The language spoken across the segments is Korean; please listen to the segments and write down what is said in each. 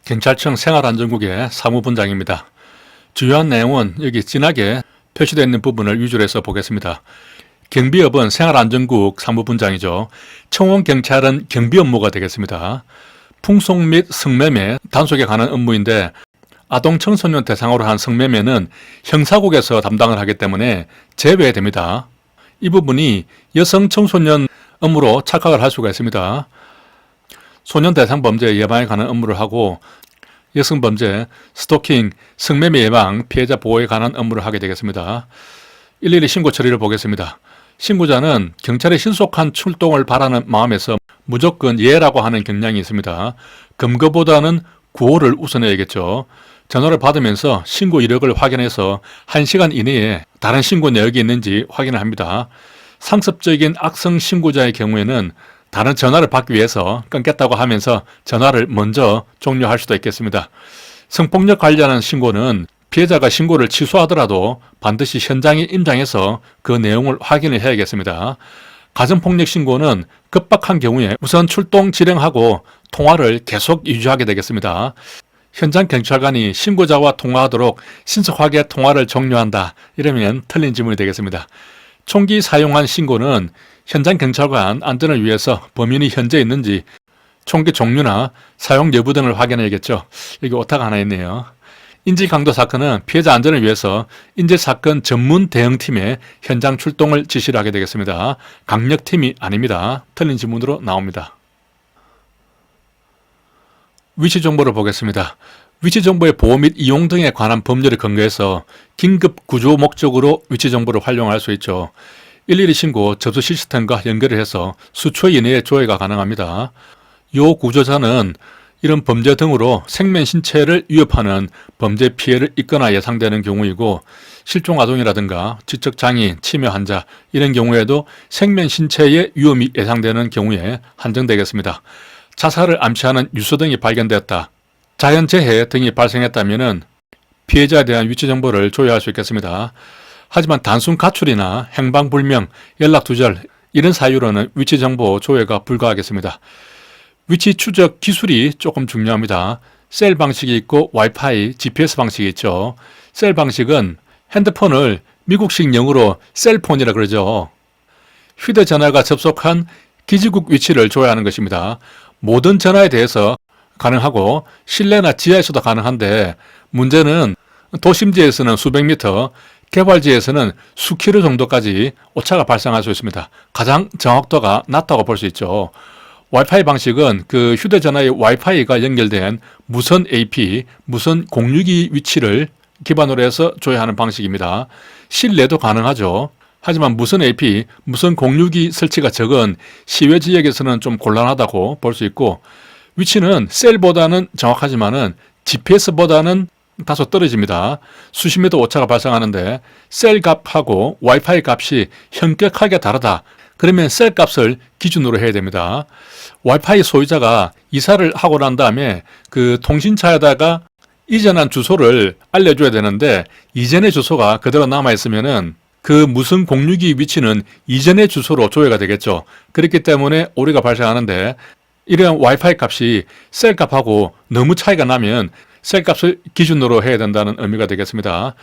경찰청 생활안전국의 사무분장입니다. 주요한 내용은 여기 진하게 표시되어 있는 부분을 위주로 해서 보겠습니다. 경비업은 생활안전국 사무분장이죠. 청원경찰은 경비 업무가 되겠습니다. 풍속 및 성매매, 단속에 관한 업무인데 아동 청소년 대상으로 한 성매매는 형사국에서 담당을 하기 때문에 제외됩니다. 이 부분이 여성 청소년 업무로 착각을 할 수가 있습니다. 소년 대상 범죄 예방에 관한 업무를 하고 여성 범죄, 스토킹, 성매매 예방, 피해자 보호에 관한 업무를 하게 되겠습니다. 일일이 신고 처리를 보겠습니다. 신고자는 경찰의 신속한 출동을 바라는 마음에서 무조건 예라고 하는 경향이 있습니다. 검거보다는 구호를 우선해야겠죠. 전화를 받으면서 신고 이력을 확인해서 1시간 이내에 다른 신고 내역이 있는지 확인을 합니다. 상습적인 악성 신고자의 경우에는 다른 전화를 받기 위해서 끊겠다고 하면서 전화를 먼저 종료할 수도 있겠습니다. 성폭력 관련한 신고는 피해자가 신고를 취소하더라도 반드시 현장에 임장해서 그 내용을 확인을 해야겠습니다. 가정폭력 신고는 급박한 경우에 우선 출동 지령하고 통화를 계속 유지하게 되겠습니다. 현장 경찰관이 신고자와 통화하도록 신속하게 통화를 종료한다. 이러면 틀린 질문이 되겠습니다. 총기 사용한 신고는 현장 경찰관 안전을 위해서 범인이 현재 있는지 총기 종류나 사용 여부 등을 확인해야겠죠. 여기 오타가 하나 있네요. 인질강도 사건은 피해자 안전을 위해서 인질사건 전문 대응팀의 현장 출동을 지시를 하게 되겠습니다. 강력팀이 아닙니다. 틀린 지문으로 나옵니다. 위치정보를 보겠습니다. 위치정보의 보호 및 이용 등에 관한 법률에 근거해서 긴급 구조 목적으로 위치정보를 활용할 수 있죠. 112 신고 접수 시스템과 연결을 해서 수초 이내에 조회가 가능합니다. 요 구조자는 이런 범죄 등으로 생명 신체를 위협하는 범죄 피해를 입거나 예상되는 경우이고 실종 아동이라든가 지적장애인, 치매 환자 이런 경우에도 생명 신체의 위험이 예상되는 경우에 한정되겠습니다. 자살을 암시하는 유서 등이 발견되었다. 자연재해 등이 발생했다면 피해자에 대한 위치 정보를 조회할 수 있겠습니다. 하지만 단순 가출이나 행방불명, 연락두절 이런 사유로는 위치 정보 조회가 불가하겠습니다. 위치 추적 기술이 조금 중요합니다. 셀 방식이 있고 와이파이, GPS 방식이 있죠. 셀 방식은 핸드폰을 미국식 영어로 셀폰이라 그러죠. 휴대전화가 접속한 기지국 위치를 조회하는 것입니다. 모든 전화에 대해서 가능하고 실내나 지하에서도 가능한데 문제는 도심지에서는 수백 미터, 개발지에서는 수킬로 정도까지 오차가 발생할 수 있습니다. 가장 정확도가 낮다고 볼 수 있죠. 와이파이 방식은 그 휴대전화의 와이파이가 연결된 무선 AP, 무선 공유기 위치를 기반으로 해서 조회하는 방식입니다. 실내도 가능하죠. 하지만 무선 AP, 무선 공유기 설치가 적은 시외 지역에서는 좀 곤란하다고 볼 수 있고 위치는 셀보다는 정확하지만은 GPS보다는 다소 떨어집니다. 수십 미터 오차가 발생하는데 셀 값하고 와이파이 값이 현격하게 다르다. 그러면 셀 값을 기준으로 해야 됩니다. 와이파이 소유자가 이사를 하고 난 다음에 그 통신차에다가 이전한 주소를 알려줘야 되는데 이전의 주소가 그대로 남아있으면은 그 무슨 공유기 위치는 이전의 주소로 조회가 되겠죠. 그렇기 때문에 오류가 발생하는데 이러한 와이파이 값이 셀 값하고 너무 차이가 나면 셀 값을 기준으로 해야 된다는 의미가 되겠습니다.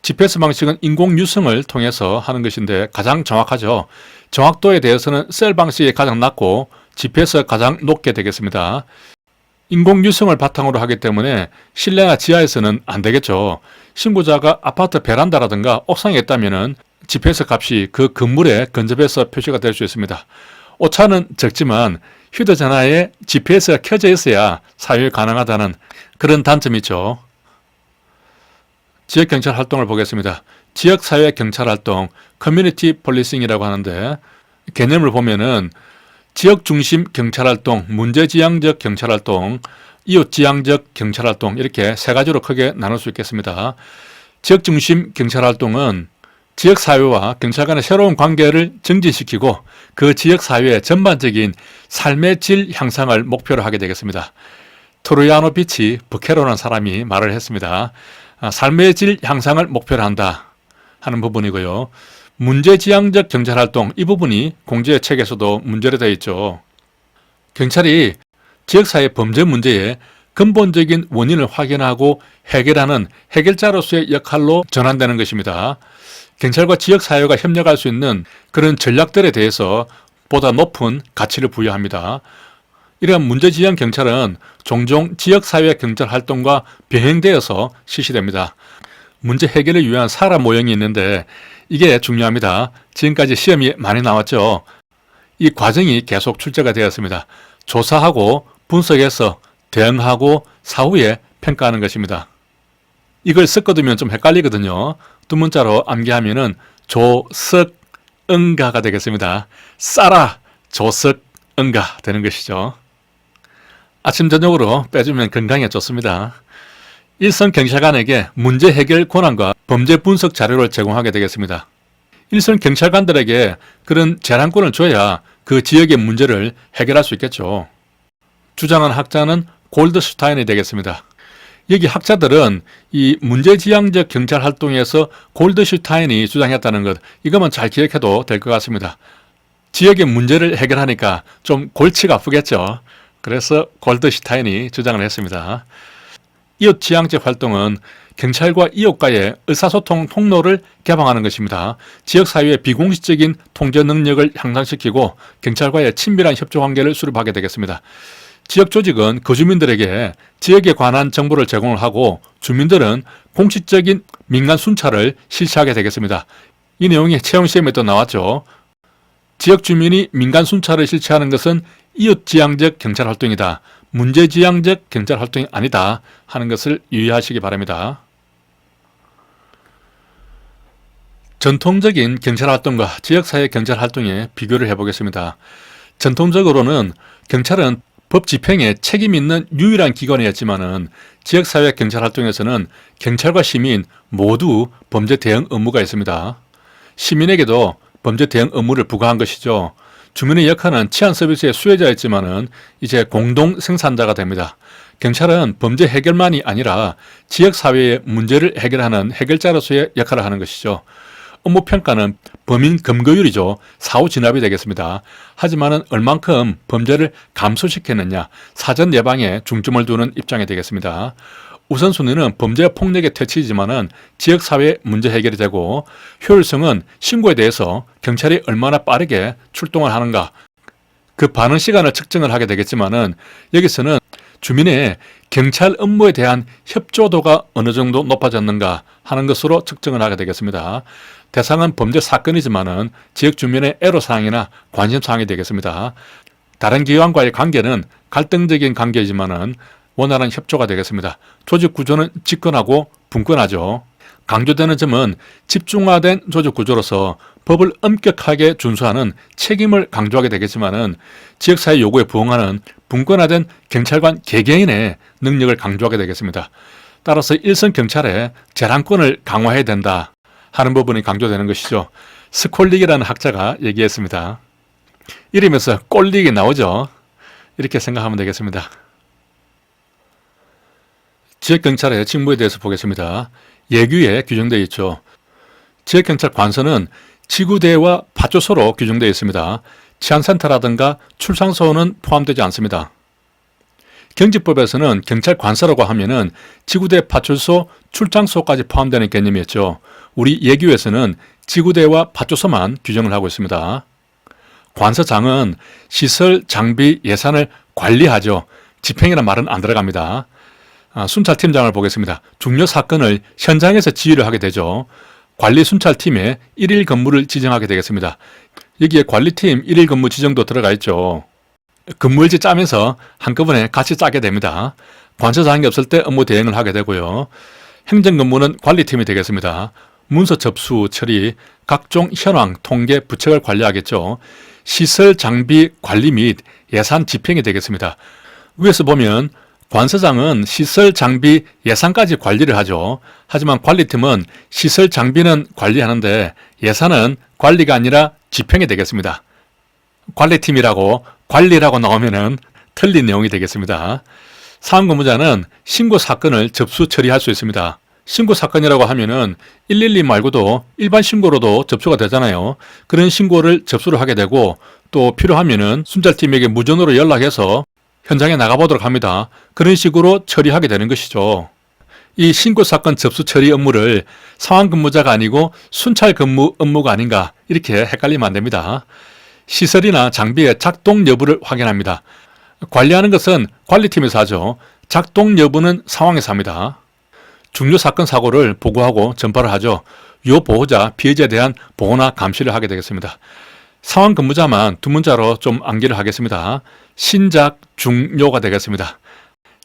GPS 방식은 인공 유성을 통해서 하는 것인데 가장 정확하죠. 정확도에 대해서는 셀 방식이 가장 낮고 GPS가 가장 높게 되겠습니다. 인공 유성을 바탕으로 하기 때문에 실내나 지하에서는 안 되겠죠. 신고자가 아파트 베란다라든가 옥상에 있다면 GPS 값이 그 건물에 근접해서 표시가 될 수 있습니다. 오차는 적지만 휴대전화에 GPS가 켜져 있어야 사용이 가능하다는 그런 단점이 있죠. 지역경찰 활동을 보겠습니다. 지역사회 경찰활동, 커뮤니티 폴리싱이라고 하는데 개념을 보면은 지역중심 경찰활동, 문제지향적 경찰활동, 이웃지향적 경찰활동 이렇게 세 가지로 크게 나눌 수 있겠습니다. 지역중심 경찰활동은 지역사회와 경찰 간의 새로운 관계를 증진시키고 그 지역사회의 전반적인 삶의 질 향상을 목표로 하게 되겠습니다. 트로야노 비치 버케로라는 사람이 말을 했습니다. 삶의 질 향상을 목표로 한다 하는 부분이고요. 문제지향적 경찰활동 이 부분이 공제책에서도 문제로 되어 있죠. 경찰이 지역사회 범죄 문제에 근본적인 원인을 확인하고 해결하는 해결자로서의 역할로 전환되는 것입니다. 경찰과 지역사회가 협력할 수 있는 그런 전략들에 대해서 보다 높은 가치를 부여합니다. 이러한 문제지향 경찰은 종종 지역사회 경찰 활동과 병행되어서 실시됩니다. 문제 해결을 위한 사람 모형이 있는데 이게 중요합니다. 지금까지 시험이 많이 나왔죠. 이 과정이 계속 출제가 되었습니다. 조사하고 분석해서 대응하고 사후에 평가하는 것입니다. 이걸 섞어두면 좀 헷갈리거든요. 두 문자로 암기하면은 조석응가가 되겠습니다. 싸라 조석응가 되는 것이죠. 아침 저녁으로 빼주면 건강에 좋습니다. 일선 경찰관에게 문제 해결 권한과 범죄 분석 자료를 제공하게 되겠습니다. 일선 경찰관들에게 그런 제한권을 줘야 그 지역의 문제를 해결할 수 있겠죠. 주장한 학자는 골드슈타인이 되겠습니다. 여기 학자들은 이 문제지향적 경찰 활동에서 골드슈타인이 주장했다는 것, 이것만 잘 기억해도 될 것 같습니다. 지역의 문제를 해결하니까 좀 골치가 아프겠죠. 그래서 골드슈타인이 주장을 했습니다. 이웃지향적 활동은 경찰과 이웃과의 의사소통 통로를 개방하는 것입니다. 지역사회의 비공식적인 통제 능력을 향상시키고 경찰과의 친밀한 협조관계를 수립하게 되겠습니다. 지역조직은 거주민들에게 지역에 관한 정보를 제공을 하고 주민들은 공식적인 민간 순찰을 실시하게 되겠습니다. 이 내용이 채용시험에도 나왔죠. 지역 주민이 민간 순찰을 실시하는 것은 이웃지향적 경찰활동이다. 문제지향적 경찰활동이 아니다 하는 것을 유의하시기 바랍니다. 전통적인 경찰활동과 지역사회 경찰활동의 비교를 해보겠습니다. 전통적으로는 경찰은 법 집행에 책임 있는 유일한 기관이었지만은 지역사회 경찰활동에서는 경찰과 시민 모두 범죄 대응 의무가 있습니다. 시민에게도 범죄 대응 의무를 부과한 것이죠. 주민의 역할은 치안 서비스의 수혜자였지만은 이제 공동 생산자가 됩니다. 경찰은 범죄 해결만이 아니라 지역사회의 문제를 해결하는 해결자로서의 역할을 하는 것이죠. 업무 평가는 범인 검거율이죠. 사후 진압이 되겠습니다. 하지만은 얼만큼 범죄를 감소시켰느냐, 사전 예방에 중점을 두는 입장이 되겠습니다. 우선순위는 범죄와 폭력의 퇴치이지만은 지역사회 문제 해결이 되고, 효율성은 신고에 대해서 경찰이 얼마나 빠르게 출동을 하는가, 그 반응 시간을 측정을 하게 되겠지만은 여기서는 주민의 경찰 업무에 대한 협조도가 어느 정도 높아졌는가 하는 것으로 측정을 하게 되겠습니다. 대상은 범죄 사건이지만은 지역 주민의 애로사항이나 관심사항이 되겠습니다. 다른 기관과의 관계는 갈등적인 관계이지만은 원활한 협조가 되겠습니다. 조직 구조는 집권하고 분권하죠. 강조되는 점은 집중화된 조직 구조로서 법을 엄격하게 준수하는 책임을 강조하게 되겠지만은 지역사회 요구에 부응하는 분권화된 경찰관 개개인의 능력을 강조하게 되겠습니다. 따라서 일선 경찰의 제한권을 강화해야 된다 하는 부분이 강조되는 것이죠. 스콜릭이라는 학자가 얘기했습니다. 이름에서 꼴릭이 나오죠. 이렇게 생각하면 되겠습니다. 지역경찰의 직무에 대해서 보겠습니다. 예규에 규정되어 있죠. 지역경찰 관서는 지구대와 파출소로 규정되어 있습니다. 치안센터라든가 출상소는 포함되지 않습니다. 경직법에서는 경찰 관서라고 하면은 지구대, 파출소, 출장소까지 포함되는 개념이었죠. 우리 예규에서는 지구대와 파출소만 규정을 하고 있습니다. 관서장은 시설, 장비, 예산을 관리하죠. 집행이라는 말은 안 들어갑니다. 순찰팀장을 보겠습니다. 중요 사건을 현장에서 지휘를 하게 되죠. 관리 순찰팀에 1일 근무를 지정하게 되겠습니다. 여기에 관리팀 1일 근무 지정도 들어가 있죠. 근무일지 짜면서 한꺼번에 같이 짜게 됩니다. 관서장이 없을 때 업무 대행을 하게 되고요. 행정근무는 관리팀이 되겠습니다. 문서 접수, 처리, 각종 현황, 통계, 부책을 관리하겠죠. 시설, 장비, 관리 및 예산 집행이 되겠습니다. 위에서 보면 관서장은 시설, 장비, 예산까지 관리를 하죠. 하지만 관리팀은 시설, 장비는 관리하는데 예산은 관리가 아니라 집행이 되겠습니다. 관리팀이라고 관리라고 나오면은 틀린 내용이 되겠습니다. 사항근무자는 신고 사건을 접수 처리할 수 있습니다. 신고 사건이라고 하면은 112 말고도 일반 신고로도 접수가 되잖아요. 그런 신고를 접수를 하게 되고 또 필요하면은 순찰팀에게 무전으로 연락해서 현장에 나가보도록 합니다. 그런 식으로 처리하게 되는 것이죠. 이 신고사건 접수 처리 업무를 상황근무자가 아니고 순찰근무 업무가 아닌가 이렇게 헷갈리면 안 됩니다. 시설이나 장비의 작동 여부를 확인합니다. 관리하는 것은 관리팀에서 하죠. 작동 여부는 상황에서 합니다. 중요 사건 사고를 보고하고 전파를 하죠. 요 보호자, 피해자에 대한 보호나 감시를 하게 되겠습니다. 상황 근무자만 두 문자로 좀 암기를 하겠습니다. 신작, 중요가 되겠습니다.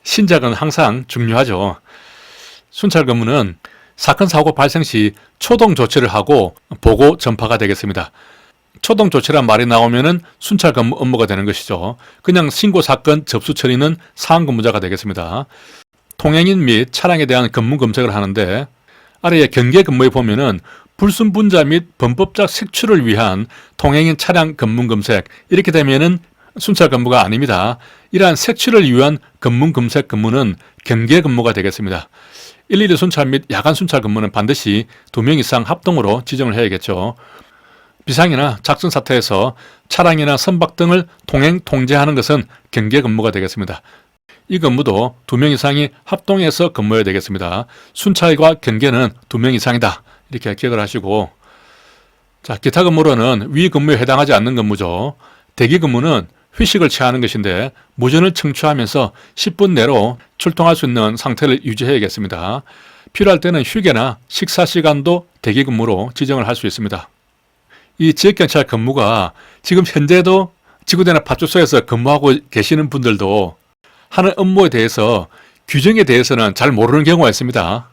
신작은 항상 중요하죠. 순찰 근무는 사건 사고 발생 시 초동 조치를 하고 보고 전파가 되겠습니다. 초동 조치란 말이 나오면은 순찰 근무 업무가 되는 것이죠. 그냥 신고 사건 접수 처리는 상황 근무자가 되겠습니다. 통행인 및 차량에 대한 근무 검색을 하는데 아래에 경계 근무에 보면은 불순분자 및 범법적 색출을 위한 통행인 차량 근무 검색 이렇게 되면은 순찰 근무가 아닙니다. 이러한 색출을 위한 근무 검색 근무는 경계 근무가 되겠습니다. 일일이 순찰 및 야간 순찰 근무는 반드시 2명 이상 합동으로 지정을 해야겠죠. 비상이나 작전 사태에서 차량이나 선박 등을 통행 통제하는 것은 경계 근무가 되겠습니다. 이 근무도 2명 이상이 합동해서 근무해야 되겠습니다. 순찰과 경계는 2명 이상이다. 이렇게 기억을 하시고, 자, 기타 근무로는 위 근무에 해당하지 않는 근무죠. 대기 근무는 휴식을 취하는 것인데 무전을 청취하면서 10분 내로 출동할 수 있는 상태를 유지해야겠습니다. 필요할 때는 휴게나 식사 시간도 대기 근무로 지정을 할 수 있습니다. 이 지역경찰 근무가 지금 현재도 지구대나 파출소에서 근무하고 계시는 분들도 하는 업무에 대해서 규정에 대해서는 잘 모르는 경우가 있습니다.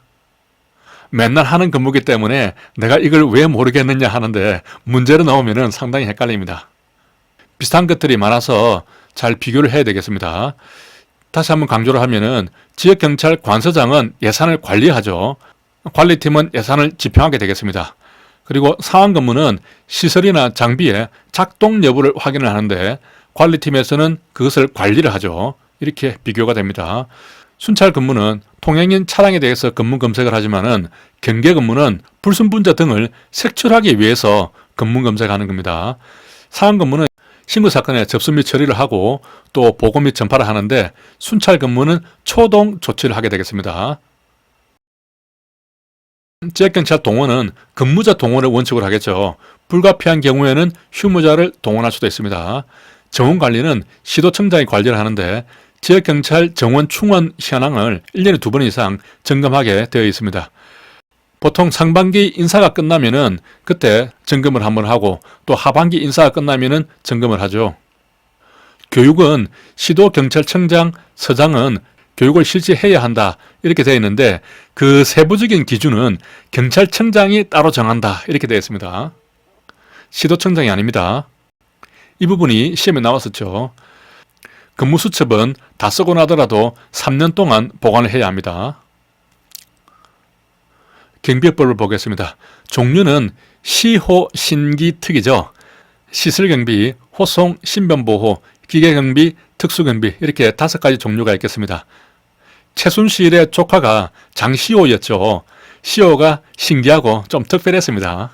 맨날 하는 근무기 때문에 내가 이걸 왜 모르겠느냐 하는데 문제로 나오면 상당히 헷갈립니다. 비슷한 것들이 많아서 잘 비교를 해야 되겠습니다. 다시 한번 강조를 하면은 지역경찰 관서장은 예산을 관리하죠. 관리팀은 예산을 집행하게 되겠습니다. 그리고 상황 근무는 시설이나 장비의 작동 여부를 확인을 하는데 관리팀에서는 그것을 관리를 하죠. 이렇게 비교가 됩니다. 순찰 근무는 통행인 차량에 대해서 근무 검색을 하지만은 경계 근무는 불순분자 등을 색출하기 위해서 근무 검색하는 겁니다. 상황 근무는 신고 사건의 접수 및 처리를 하고 또 보고 및 전파를 하는데 순찰 근무는 초동 조치를 하게 되겠습니다. 지역경찰 동원은 근무자 동원을 원칙으로 하겠죠. 불가피한 경우에는 휴무자를 동원할 수도 있습니다. 정원관리는 시도청장이 관리를 하는데 지역경찰 정원 충원 현황을 1년에 2번 이상 점검하게 되어 있습니다. 보통 상반기 인사가 끝나면은 그때 점검을 한번 하고 또 하반기 인사가 끝나면은 점검을 하죠. 교육은 시도경찰청장, 서장은 교육을 실시해야 한다 이렇게 되어 있는데 그 세부적인 기준은 경찰청장이 따로 정한다 이렇게 되어 있습니다. 시도청장이 아닙니다. 이 부분이 시험에 나왔었죠. 근무수첩은 다 쓰고 나더라도 3년 동안 보관을 해야 합니다. 경비법을 보겠습니다. 종류는 시호, 신기, 특이죠. 시설경비, 호송, 신변보호, 기계경비, 특수경비 이렇게 5가지 종류가 있겠습니다. 최순실의 조카가 장시호였죠. 시호가 신기하고 좀 특별했습니다.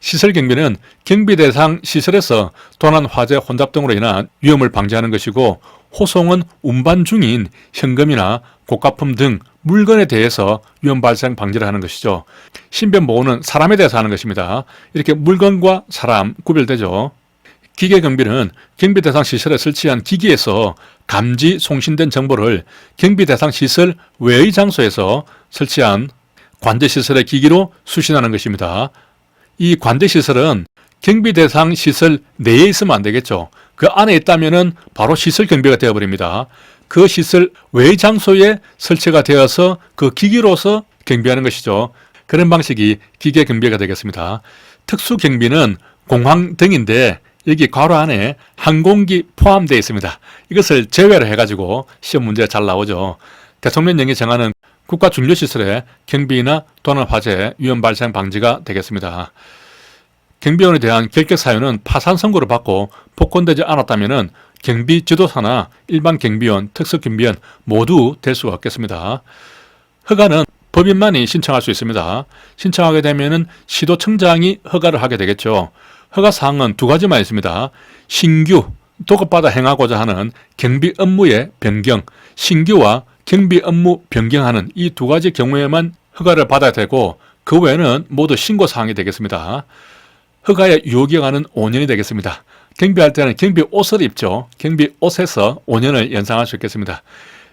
시설경비는 경비 대상 시설에서 도난, 화재, 혼잡 등으로 인한 위험을 방지하는 것이고 호송은 운반 중인 현금이나 고가품 등 물건에 대해서 위험 발생 방지를 하는 것이죠. 신변보호는 사람에 대해서 하는 것입니다. 이렇게 물건과 사람 구별되죠. 기계경비는 경비 대상 시설에 설치한 기기에서 감지 송신된 정보를 경비 대상 시설 외의 장소에서 설치한 관제시설의 기기로 수신하는 것입니다. 이 관제시설은 경비 대상 시설 내에 있으면 안 되겠죠. 그 안에 있다면은 바로 시설 경비가 되어버립니다. 그 시설 외의 장소에 설치가 되어서 그 기기로서 경비하는 것이죠. 그런 방식이 기계 경비가 되겠습니다. 특수 경비는 공항 등인데 여기 괄호 안에 항공기 포함되어 있습니다. 이것을 제외를 해가지고 시험 문제가 잘 나오죠. 대통령령이 정하는 국가 중요시설의 경비나 도난, 화재, 위험 발생 방지가 되겠습니다. 경비원에 대한 결격 사유는 파산 선고를 받고 복권되지 않았다면 경비 지도사나 일반 경비원, 특수경비원 모두 될 수가 없겠습니다. 허가는 법인만이 신청할 수 있습니다. 신청하게 되면 시도청장이 허가를 하게 되겠죠. 허가 사항은 2가지만 있습니다. 신규, 도급받아 행하고자 하는 경비 업무의 변경, 신규와 경비 업무 변경하는 이 두 가지 경우에만 허가를 받아야 되고 그 외에는 모두 신고사항이 되겠습니다. 허가의 유효기간은 5년이 되겠습니다. 경비할 때는 경비 옷을 입죠. 경비 옷에서 5년을 연장할 수 있겠습니다.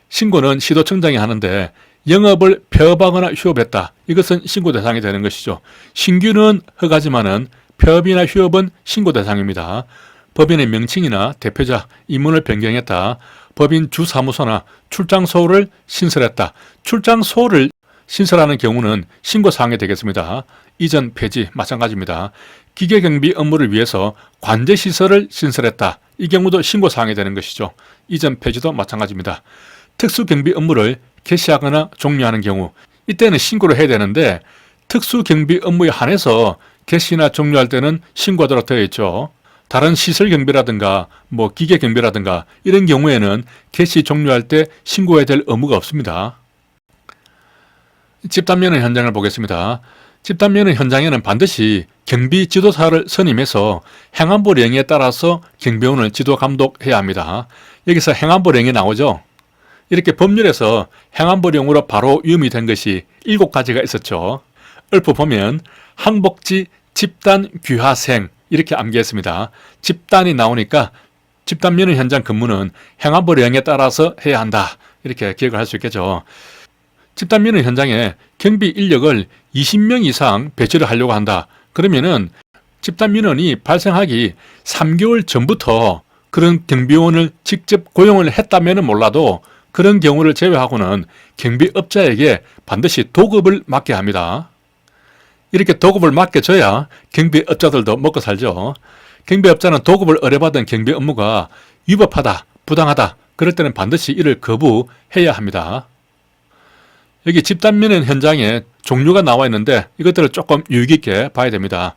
신고는 시도청장이 하는데 영업을 폐업하거나 휴업했다. 이것은 신고 대상이 되는 것이죠. 신규는 허가지만은 폐업이나 휴업은 신고 대상입니다. 법인의 명칭이나 대표자, 임원을 변경했다. 법인 주사무소나 출장소를 신설했다. 출장소를 신설하는 경우는 신고사항이 되겠습니다. 이전 폐지 마찬가지입니다. 기계경비 업무를 위해서 관제시설을 신설했다. 이 경우도 신고사항이 되는 것이죠. 이전 폐지도 마찬가지입니다. 특수경비 업무를 개시하거나 종료하는 경우 이때는 신고를 해야 되는데 특수경비 업무에 한해서 개시나 종료할 때는 신고하도록 되어 있죠. 다른 시설경비라든가 기계경비라든가 이런 경우에는 개시 종료할 때 신고해야 될 의무가 없습니다. 집단면허 현장을 보겠습니다. 집단면허 현장에는 반드시 경비 지도사를 선임해서 행안부령에 따라서 경비원을 지도 감독해야 합니다. 여기서 행안부령이 나오죠. 이렇게 법률에서 행안부령으로 바로 위임이 된 것이 7가지가 있었죠. 읊어 보면 항복지 집단 귀하생 이렇게 암기했습니다. 집단이 나오니까 집단면허 현장 근무는 행안부령에 따라서 해야 한다. 이렇게 기억을 할 수 있겠죠. 집단면허 현장에 경비 인력을 20명 이상 배치를 하려고 한다. 그러면은 집단민원이 발생하기 3개월 전부터 그런 경비원을 직접 고용을 했다면 몰라도 그런 경우를 제외하고는 경비업자에게 반드시 도급을 맡게 합니다. 이렇게 도급을 맡겨줘야 경비업자들도 먹고 살죠. 경비업자는 도급을 의뢰받은 경비 업무가 위법하다, 부당하다, 그럴 때는 반드시 이를 거부해야 합니다. 여기 집단면허 현장에 종류가 나와 있는데 이것들을 조금 유의 깊게 봐야 됩니다.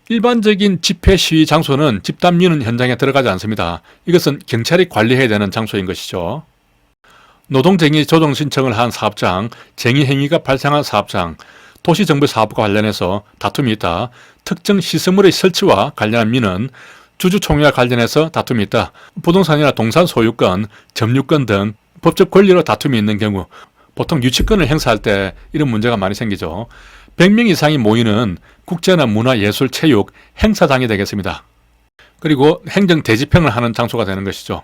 일반적인 집회 시위 장소는 집단면허 현장에 들어가지 않습니다. 이것은 경찰이 관리해야 되는 장소인 것이죠. 노동쟁의 조정 신청을 한 사업장, 쟁의행위가 발생한 사업장, 도시정비사업과 관련해서 다툼이 있다. 특정 시설물의 설치와 관련한 민원, 주주총회와 관련해서 다툼이 있다. 부동산이나 동산 소유권, 점유권 등 법적 권리로 다툼이 있는 경우 보통 유치권을 행사할 때 이런 문제가 많이 생기죠. 100명 이상이 모이는 국제나 문화, 예술, 체육, 행사장이 되겠습니다. 그리고 행정 대집행을 하는 장소가 되는 것이죠.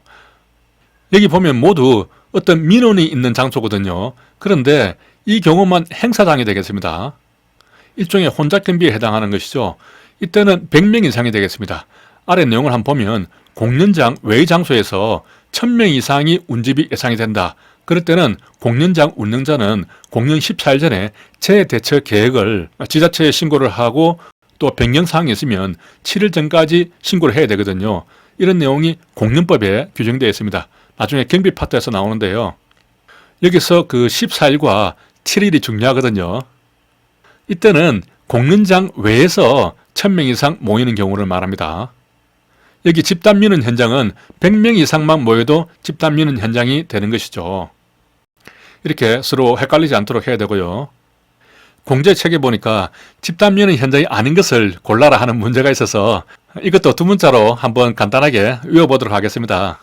여기 보면 모두 어떤 민원이 있는 장소거든요. 그런데 이 경우만 행사장이 되겠습니다. 일종의 혼잡경비에 해당하는 것이죠. 이때는 100명 이상이 되겠습니다. 아래 내용을 한번 보면 공연장 외의 장소에서 1000명 이상이 운집이 예상이 된다. 그럴 때는 공연장 운영자는 공연 14일 전에 재대처 계획을 지자체에 신고를 하고 또 변경사항이 있으면 7일 전까지 신고를 해야 되거든요. 이런 내용이 공연법에 규정되어 있습니다. 나중에 경비 파트에서 나오는데요. 여기서 그 14일과 7일이 중요하거든요. 이때는 공연장 외에서 1000명 이상 모이는 경우를 말합니다. 여기 집단민원 현장은 100명 이상만 모여도 집단민원 현장이 되는 것이죠. 이렇게 서로 헷갈리지 않도록 해야 되고요. 공제책에 보니까 집단민원 현장이 아닌 것을 골라라 하는 문제가 있어서 이것도 두 문자로 한번 간단하게 외워보도록 하겠습니다.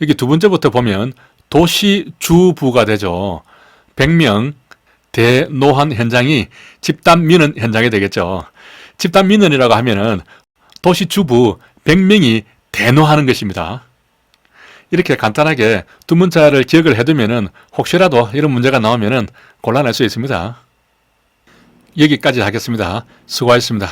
여기 두 번째부터 보면 도시주부가 되죠. 100명 대노한 현장이 집단민원 현장이 되겠죠. 집단민원이라고 하면은 도시주부 100명이 대노하는 것입니다. 이렇게 간단하게 두 문자를 기억을 해두면은 혹시라도 이런 문제가 나오면은 곤란할 수 있습니다. 여기까지 하겠습니다. 수고하셨습니다.